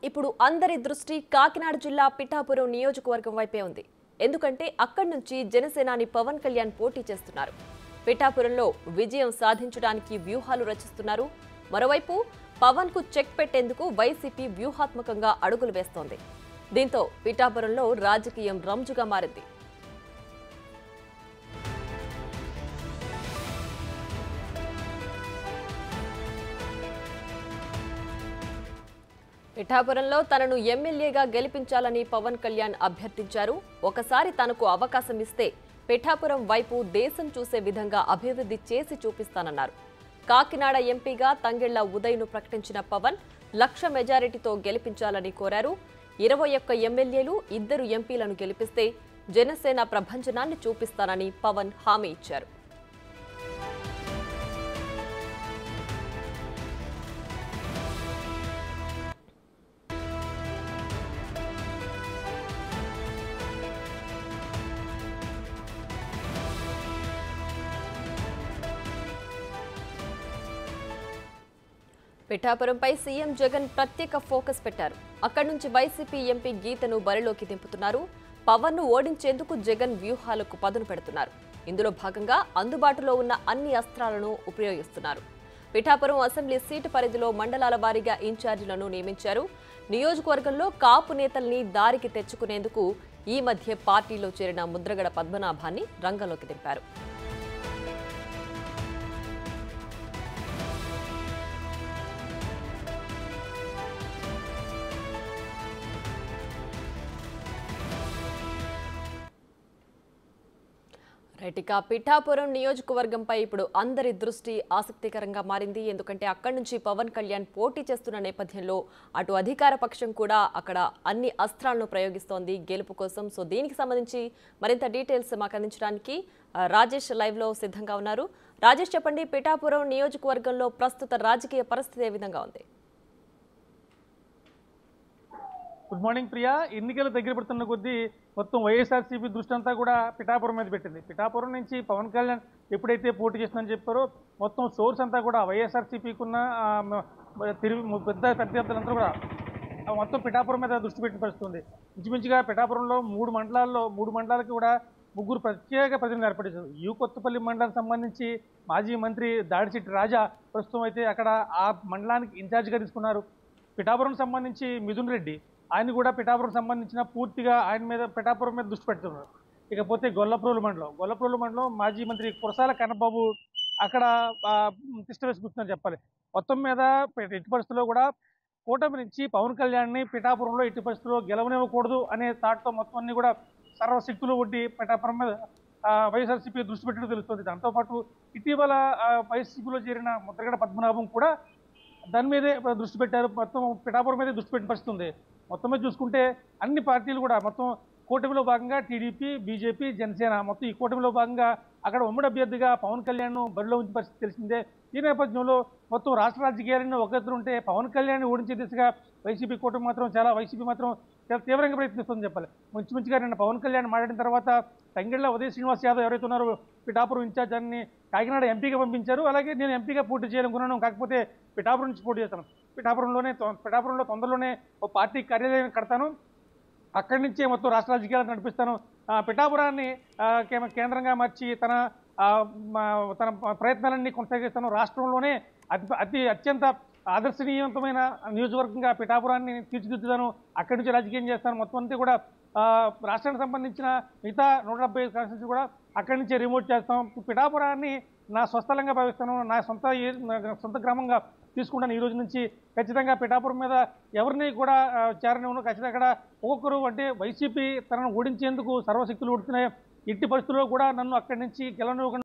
ఇప్పుడు అందరి దృష్టి కాకినాడ జిల్లా పిఠాపురం నియోజకవర్గం వైపే ఉంది. ఎందుకంటే అక్కడి నుంచి జనసేనాని పవన్ కళ్యాణ్ పోటీ చేస్తున్నారు. పిఠాపురంలో విజయం సాధించడానికి వ్యూహాలు రచిస్తున్నారు. మరోవైపు పవన్ కు చెక్ పెట్టేందుకు వైసీపీ వ్యూహాత్మకంగా అడుగులు వేస్తోంది. దీంతో పిఠాపురంలో రాజకీయం రంజుగా మారింది. పిఠాపురంలో తనను ఎమ్మెల్యేగా గెలిపించాలని పవన్ కళ్యాణ్ అభ్యర్థించారు. ఒకసారి తనకు అవకాశం ఇస్తే పిఠాపురం వైపు దేశం చూసే విధంగా అభివృద్ధి చేసి చూపిస్తానన్నారు. కాకినాడ ఎంపీగా తంగెళ్ల ఉదయ్ను ప్రకటించిన పవన్ 1,00,000 మెజారిటీతో గెలిపించాలని కోరారు. 21 ఎమ్మెల్యేలు 2 ఎంపీలను గెలిపిస్తే జనసేన ప్రభంజనాన్ని చూపిస్తానని పవన్ హామీ ఇచ్చారు. పిఠాపురంపై సీఎం జగన్ ప్రత్యేక ఫోకస్ పెట్టారు. అక్కడి నుంచి వైసీపీ ఎంపీ గీతను బరిలోకి దింపుతున్నారు. పవన్ ను ఓడించేందుకు జగన్ వ్యూహాలకు పదును పెడుతున్నారు. ఇందులో భాగంగా అందుబాటులో ఉన్న అన్ని అస్త్రాలను ఉపయోగిస్తున్నారు. పిఠాపురం అసెంబ్లీ సీటు పరిధిలో మండలాల వారీగా ఇన్ఛార్జీలను నియమించారు. నియోజకవర్గంలో కాపు నేతల్ని దారికి తెచ్చుకునేందుకు ఈ మధ్య పార్టీలో చేరిన ముద్రగడ పద్మనాభాన్ని రంగంలోకి దింపారు. ఇక పిఠాపురం నియోజకవర్గంపై ఇప్పుడు అందరి దృష్టి ఆసక్తికరంగా మారింది. ఎందుకంటే అక్కడి నుంచి పవన్ కళ్యాణ్ పోటీ చేస్తున్న నేపథ్యంలో అటు అధికార పక్షం కూడా అక్కడ అన్ని అస్త్రాలను ప్రయోగిస్తోంది గెలుపు కోసం. సో దీనికి సంబంధించి మరింత డీటెయిల్స్ మాకు అందించడానికి రాజేష్ లైవ్ లో సిద్ధంగా ఉన్నారు. రాజేష్, చెప్పండి, పిఠాపురం నియోజకవర్గంలో ప్రస్తుత రాజకీయ పరిస్థితి ఏ విధంగా ఉంది? Good morning Priya. ఎన్నికలు దగ్గర పడుతున్న కొద్దీ మొత్తం వైఎస్ఆర్సీపీ దృష్టి అంతా కూడా పిఠాపురం మీద పెట్టింది. పిఠాపురం నుంచి పవన్ కళ్యాణ్ ఎప్పుడైతే పోటీ చేస్తుందని చెప్పారో మొత్తం సోర్స్ అంతా కూడా వైఎస్ఆర్సీపీకి ఉన్న పెద్ద పెద్దలంతా కూడా మొత్తం పిఠాపురం మీద దృష్టి పెట్టి పరిస్థితుంది. ఇంచుమించుగా పిఠాపురంలో 3 మండలాలకి కూడా 3 ప్రత్యేక ప్రతినిధులు ఏర్పడించారు. కొత్తపల్లి మండలానికి సంబంధించి మాజీ మంత్రి దాడిశెట్టి రాజా ప్రస్తుతం అయితే అక్కడ ఆ మండలానికి ఇన్ఛార్జిగా తీసుకున్నారు. పిఠాపురం సంబంధించి మిథున్ రెడ్డి ఆయన కూడా పిఠాపురం సంబంధించిన పూర్తిగా పిఠాపురం మీద దృష్టి పెడుతున్నారు. ఇకపోతే గొల్లప్రోలు మండలం మాజీ మంత్రి కురసాల కన్నబాబు అక్కడ తిష్ట వేసి కూర్చున్నారు చెప్పాలి. మొత్తం మీద ఎట్టి పరిస్థితుల్లో కూడా కూటమి నుంచి పవన్ కళ్యాణ్ని పిఠాపురంలో ఎట్టి పరిస్థితుల్లో గెలవనివ్వకూడదు అనే థాట్తో మొత్తం అన్ని కూడా సర్వశక్తులు ఒడ్డి పిఠాపురం మీద వైఎస్ఆర్సీపీ దృష్టి పెట్టడం తెలుస్తుంది. దాంతోపాటు ఇటీవల వైసీపీలో చేరిన ముద్రగడ పద్మనాభం కూడా దాని మీదే దృష్టి పెట్టారు. మొత్తం పిఠాపురం మీదే దృష్టి పెట్టిన పరిస్థితి ఉంది. మొత్తం మీద చూసుకుంటే అన్ని పార్టీలు కూడా మొత్తం కూటమిలో భాగంగా టీడీపీ, బీజేపీ, జనసేన మొత్తం ఈ కూటమిలో భాగంగా అక్కడ ఉమ్మడి అభ్యర్థిగా పవన్ కళ్యాణ్ బరిలో ఉంచిన పరిస్థితి తెలిసిందే. ఈ నేపథ్యంలో మొత్తం రాష్ట్ర రాజకీయాలన్నీ ఒక ఎత్తున ఉంటే పవన్ కళ్యాణ్ ఓడించే దిశగా వైసీపీ కూటమి మాత్రం చాలా తీవ్రంగా ప్రయత్నిస్తుందని చెప్పాలి. మంచిగా నిన్న పవన్ కళ్యాణ్ మాట్లాడిన తర్వాత తంగెళ్ల ఉదయ్ శ్రీనివాస్ యాదవ్ ఎవరైతే ఉన్నారో పిఠాపురం ఇన్ఛార్జ్ అని కాకినాడ ఎంపీగా పంపించారు. అలాగే నేను ఎంపీగా పోటీ చేయాలనుకున్నాను, కాకపోతే పిఠాపురం నుంచి పోటీ చేస్తాను. పిఠాపురంలో తొందరలోనే ఓ పార్టీ కార్యాలయం కడతాను, అక్కడి నుంచే మొత్తం రాష్ట్ర రాజకీయాలను నడిపిస్తాను. పిఠాపురాన్ని కేంద్రంగా మార్చి తన ప్రయత్నాలన్నీ కొనసాగిస్తాను. రాష్ట్రంలోనే అత్యంత ఆదర్శనీయవంతమైన నియోజకవర్గంగా పిఠాపురాన్ని తీర్చిదిద్దుతాను, అక్కడి నుంచి రాజకీయం చేస్తాను. మొత్తం అంతా కూడా రాష్ట్రానికి సంబంధించిన మిగతా 175 కాన్స్టిట్యూన్సీ కూడా అక్కడి నుంచే రిమోట్ చేస్తాం. పిఠాపురాన్ని నా స్వస్థలంగా భావిస్తాను, నా సొంత గ్రామంగా తీసుకుంటాను. ఈ రోజు నుంచి ఖచ్చితంగా పిఠాపురం మీద ఎవరిని కూడా చేరనివ్వను. ఖచ్చితంగా అక్కడ ఒక్కొక్కరు అంటే వైసీపీ తనను ఓడించేందుకు సర్వశక్తులు ఓడుతున్నాయి. ఎట్టి పరిస్థితుల్లో కూడా నన్ను అక్కడి నుంచి గెలవనివ్వకుండా